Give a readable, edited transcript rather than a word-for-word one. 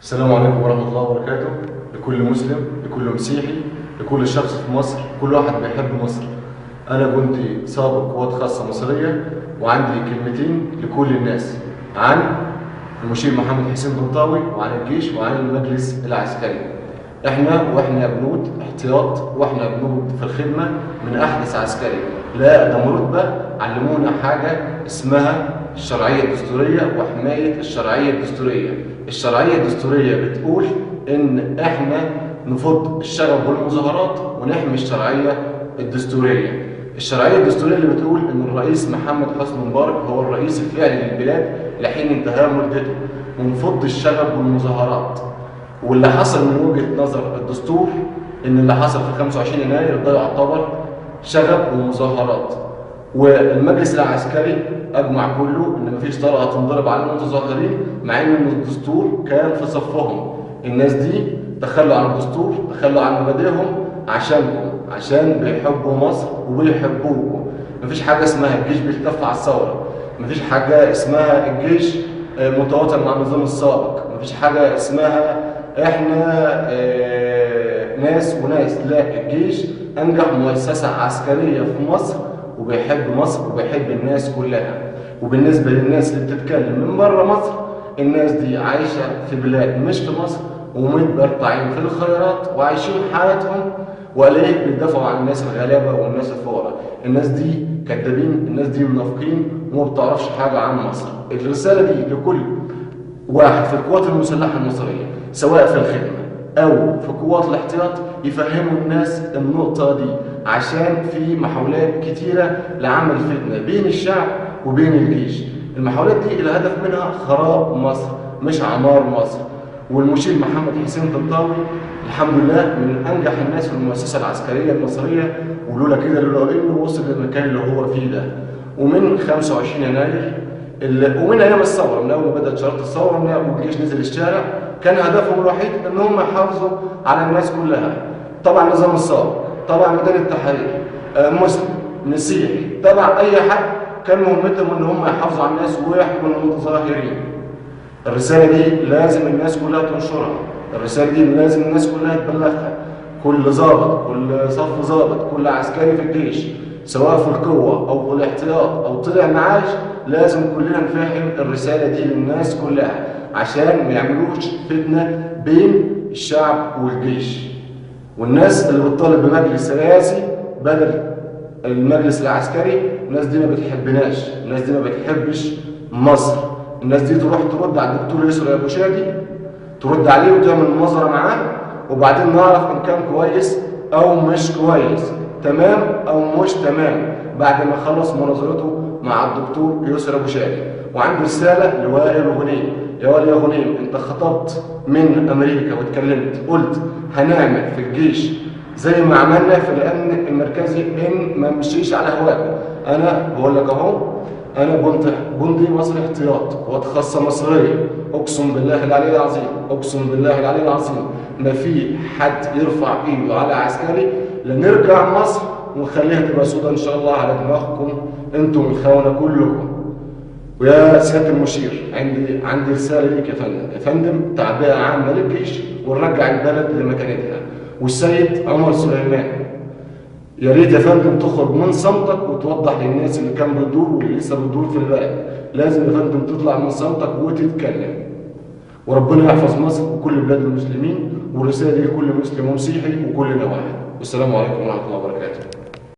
السلام عليكم ورحمة الله وبركاته. لكل مسلم، لكل مسيحي، لكل شخص في مصر، كل واحد بيحب مصر. أنا كنت سابق قوات خاصة مصرية، وعندي كلمتين لكل الناس عن المشير محمد حسين طنطاوي وعن الجيش وعن المجلس العسكري. واحنا بنود احتياط، واحنا بنود في الخدمة من أحدث عسكري لا أقدم رتبة. علمونا حاجة اسمها الشرعية الدستورية وحماية الشرعية الدستورية. الشرعية الدستورية بتقول إن إحنا نفض الشغب والمظاهرات ونحمي الشرعية الدستورية. الشرعية الدستورية اللي بتقول إن الرئيس محمد حسني مبارك هو الرئيس الفعلي للبلاد لحين انتهاء مدته، ونفض الشغب والمظاهرات. واللي حصل من وجهة نظر الدستور إن اللي حصل في 25 يناير ده يعتبر شغب ومظاهرات. والمجلس العسكري أجمع كله إن مفيش طلقة تنضرب على المتظاهرين، مع إن الدستور كان في صفهم. الناس دي تخلوا عن الدستور، تخلوا عن مبادئهم عشانكم، عشان بيحبوا مصر وبيحبوكم. مفيش حاجة اسمها الجيش بيتكفى على الثورة، مفيش حاجة اسمها الجيش متواطئ مع النظام السابق، مفيش حاجة اسمها احنا ناس وناس. لا، الجيش انجح مؤسسة عسكرية في مصر وبيحب مصر وبيحب الناس كلها. وبالنسبة للناس اللي بتتكلم من بره مصر، الناس دي عايشة في بلاد مش في مصر ومتبرطعين في الخيرات وعايشين حياتهم، وقليل بيدافعوا عن الناس الغلابة والناس الفقراء. الناس دي كذابين، الناس دي منافقين وما بتعرفش حاجة عن مصر. الرسالة دي لكل واحد في القوات المسلحة المصرية، سواء في الخدمة أو في قوات الاحتياط، يفهموا الناس النقطة دي، عشان في محاولات كتيرة لعمل فتنة بين الشعب وبين الجيش. المحاولات دي الهدف منها خراب مصر مش عمار مصر. والمشير محمد حسين طنطاوي الحمد لله من أنجح الناس في المؤسسة العسكرية المصرية، ولولا كده لولا إنه وصل للمكان اللي هو فيه ده. ومن 25 يناير ومن ايام الثوره، من اول ما بدات شراره الثوره والجيش نزل الشارع، كان هدفهم الوحيد ان هم يحافظوا على الناس كلها. طبعا نظام الثوره، طبعا ميدان التحرير، مسلم، مسيحي، طبعا اي حد كان مهمتهم ان هم يحافظوا على الناس ويحموا المتظاهرين. الرساله دي لازم الناس كلها تنشرها، الرساله دي لازم الناس كلها تبلغها. كل ضابط، كل صف ضابط، كل عسكري في الجيش، سواء في القوة أو في الاحتياط أو طلع معاش، لازم كلنا نفهم الرسالة دي للناس كلها، عشان ما يعملوش فتنة بين الشعب والجيش. والناس اللي بتطالب بمجلس رئاسي بدل المجلس العسكري، الناس دي ما بتحبناش، الناس دي ما بتحبش مصر. الناس دي تروح ترد على الدكتور يسرى أبو شادي، ترد عليه وتعمل مناظرة معاه، وبعدين نعرف إن كان كويس أو مش كويس، تمام أو مش تمام، بعد ما خلص مناظرته مع الدكتور يسرى أبو شادي. وعنده رسالة لوائل غنيم. يا وائل يا غنيم، أنت خطبت من أمريكا واتكلمت، قلت هنعمل في الجيش زي ما عملنا في الأمن المركزي إن ما مشيش على هواكم. أنا بقول لك أهو، أنا جندي مصري احتياط، قوات خاصة مصرية، أقسم بالله العلي العظيم، أقسم بالله العلي العظيم ما في حد يرفع إيده على عسكري لنرجع مصر ونخليها تبقى سودة إن شاء الله على دماغكم أنتم الخونة كلكم. ويا سيادة المشير، عندي رسالة ليك يا فندم. يا فندم، تعبئة عامة للجيش ونرجع البلد لمكانتها. والسيد عمر سليمان، يا ريت يا فندم تخرج من صمتك وتوضح للناس اللي كان بتدور واللي لسه بتدور في البلد. لازم يا فندم تطلع من صمتك وتتكلم. وربنا يحفظ مصر وكل بلاد المسلمين، والرسالة دي لكل مسلم ومسيحي وكل نواحي. والسلام عليكم ورحمة الله وبركاته.